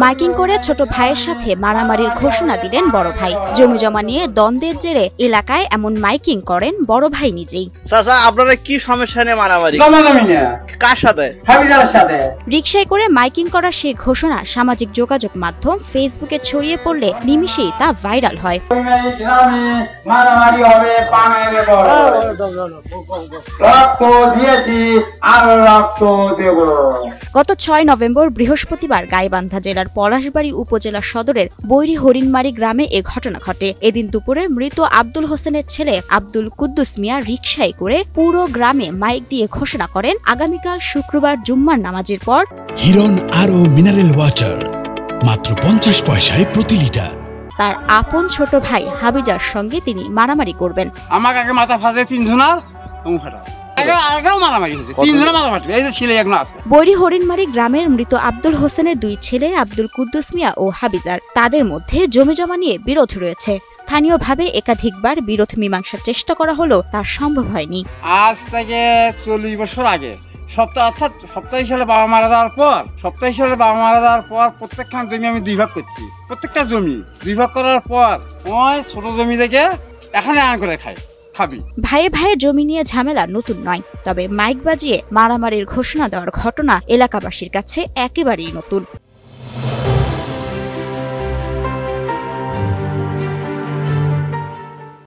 Miking করে ছোট ভাইয়ের সাথে মারামারির ঘোষণা দিলেন বড় ভাই। জমি জমা নিয়ে দ্বন্দ্বের জেরে এলাকায় এমন মাইকিং করেন বড় ভাই নিজেই। চাচা, আপনারা কি সমস্যা নিয়ে মারামারি? কার সাথে? রিকশায় করে মাইকিং করা সেই ঘোষণা সামাজিক যোগাযোগ মাধ্যম ফেসবুকে ছড়িয়ে পড়লে নিমিষেই তা ভাইরাল হয়। গত 6 নভেম্বর বৃহস্পতিবার গাইবান্ধা জেলার পলাশবাড়ী উপজেলা সদরের বৈরী হরিণমারি গ্রামে এ ঘটনা ঘটে। এদিন দুপুরে মৃত আব্দুল হোসেনের ছেলে আব্দুল কুদ্দুস মিয়া রিকশায় করে পুরো গ্রামে মাইক দিয়ে ঘোষণা করেন আগামীকাল শুক্রবার জুম্মার নামাজের পর হিরন আরও মিনারেল ওয়াটার মাত্র 50 পয়সায় প্রতি লিটার। তার আপন ছোট ভাই হাবিজার সঙ্গে তিনি মারামারি করবেন। আমাকে আগে মাথা ফাঁসে 3 জনার বৈরী হরিণমারি গ্রামের মৃত আব্দুল হোসেনের 2 ছেলে আব্দুল কুদ্দুস মিয়া ও হাবিজার। তাদের মধ্যে জমি জমা নিয়ে বিরোধ রয়েছে। স্থানীয়ভাবে একাধিকবার বিরোধ মীমাংসার চেষ্টা করা হলেও তা সম্ভব হয়নি। আজ থেকে 40 বছর আগে সপ্তাহ হিসাবে বাবা মারা যাওয়ার পর প্রত্যেকখান জমি আমি 2 ভাগ করছি। প্রত্যেকটা জমি 2 ভাগ করার পর ওই ছোট জমি থেকে এখানে আন করে খাবি। ভাইয়ে ভাইয়ে জমি নিয়ে ঝামেলা নতুন নয়, তবে মাইক বাজিয়ে মারামারির ঘোষণা দেওয়ার ঘটনা এলাকাবাসীর কাছে একেবারেই নতুন।